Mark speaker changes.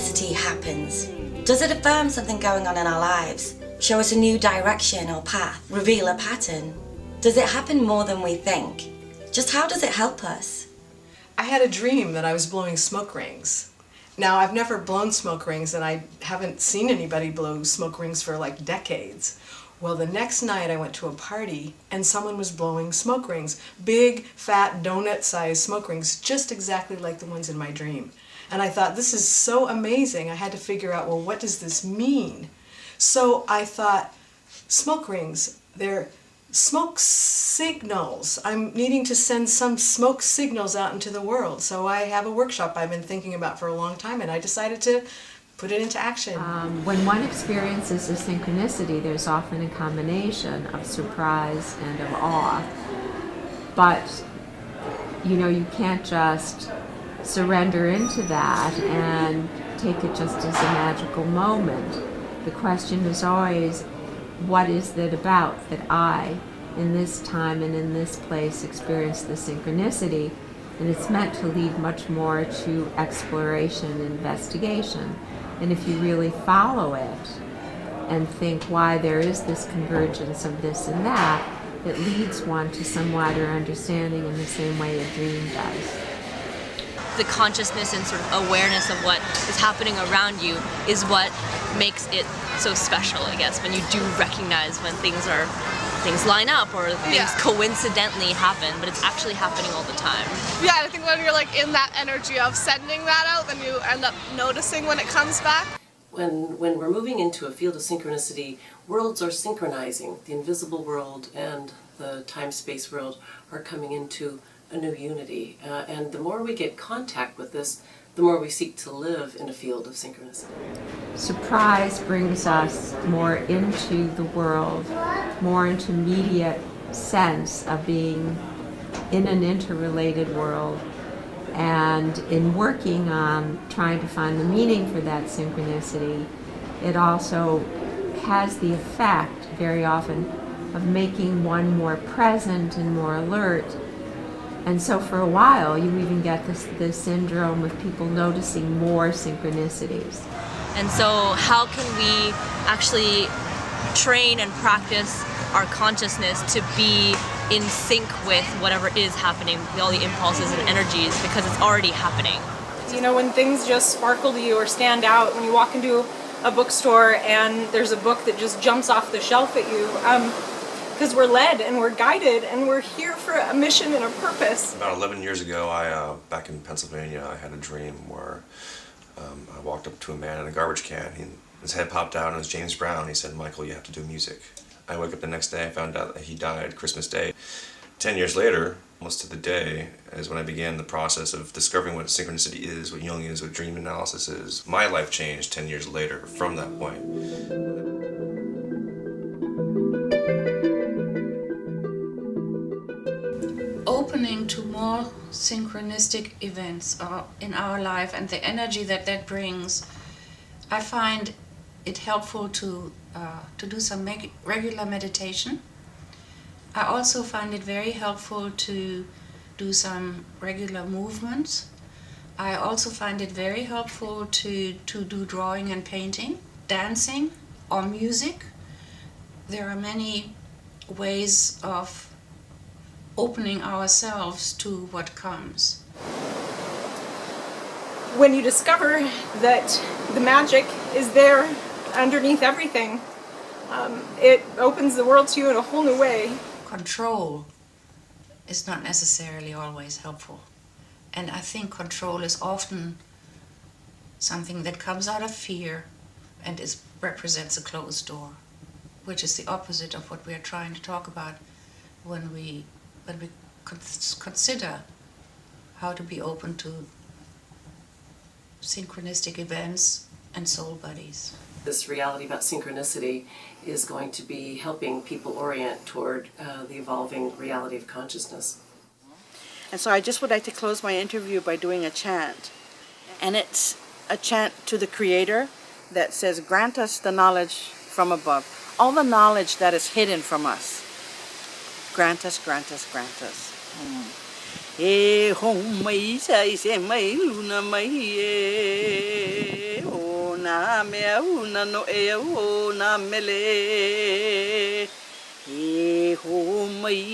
Speaker 1: synchronicity happens, does it affirm something going on in our lives? Show us a new direction or path? Reveal a pattern? Does it happen more than we think? Just how does it help us?
Speaker 2: I had a dream that I was blowing smoke rings. Now, I've never blown smoke rings, and I haven't seen anybody blow smoke rings for like decades. Well, the next night I went to a party and someone was blowing smoke rings. Big, fat, donut-sized smoke rings, just exactly like the ones in my dream. And I thought, this is so amazing. I had to figure out, well, what does this mean? So I thought, smoke rings, they're smoke signals. I'm needing to send some smoke signals out into the world. So I have a workshop I've been thinking about for a long time, and I decided to put it into action.
Speaker 3: When one experiences a synchronicity, there's often a combination of surprise and of awe. But, you can't just surrender into that and take it just as a magical moment. The question is always, what is it about that I, in this time and in this place, experience the synchronicity? And it's meant to lead much more to exploration and investigation. And if you really follow it and think why there is this convergence of this and that, it leads one to some wider understanding in the same way a dream does.
Speaker 4: The consciousness and sort of awareness of what is happening around you is what makes it so special, I guess, when you do recognize when things line up or things coincidentally happen, but it's actually happening all the time.
Speaker 5: Yeah, I think when you're like in that energy of sending that out, then you end up noticing when it comes back.
Speaker 6: When we're moving into a field of synchronicity, worlds are synchronizing. The invisible world and the time-space world are coming into a new unity. And the more we get contact with this, the more we seek to live in a field of synchronicity.
Speaker 3: Surprise brings us more into the world, more into immediate sense of being in an interrelated world. And in working on trying to find the meaning for that synchronicity, it also has the effect, very often, of making one more present and more alert. And so for a while, you even get this syndrome of people noticing more synchronicities.
Speaker 4: And so how can we actually train and practice our consciousness to be in sync with whatever is happening, all the impulses and energies, because it's already happening.
Speaker 7: When things just sparkle to you or stand out, when you walk into a bookstore and there's a book that just jumps off the shelf at you, because we're led and we're guided and we're here for a mission and a purpose.
Speaker 8: About 11 years ago, back in Pennsylvania, I had a dream where I walked up to a man in a garbage can. His head popped out and it was James Brown. He said, "Michael, you have to do music." I woke up the next day and found out that he died Christmas Day. 10 years later, almost to the day, is when I began the process of discovering what synchronicity is, what Jung is, what dream analysis is. My life changed 10 years later from that point.
Speaker 9: Opening to more synchronistic events in our life and the energy that brings, I find it helpful to do some regular meditation. I also find it very helpful to do some regular movements. I also find it very helpful to do drawing and painting, dancing, or music. There are many ways of opening ourselves to what comes.
Speaker 7: When you discover that the magic is there underneath everything, it opens the world to you in a whole new way.
Speaker 9: Control is not necessarily always helpful. And I think control is often something that comes out of fear and represents a closed door, which is the opposite of what we are trying to talk about when we consider how to be open to synchronistic events and soul buddies.
Speaker 6: This reality about synchronicity is going to be helping people orient toward the evolving reality of consciousness.
Speaker 10: And so I just would like to close my interview by doing a chant. And it's a chant to the Creator that says, "Grant us the knowledge from above, all the knowledge that is hidden from us. Grant us, grant us, grant us." E hong mai sai se mai luna mai e o na me una no e o na mele e ho mai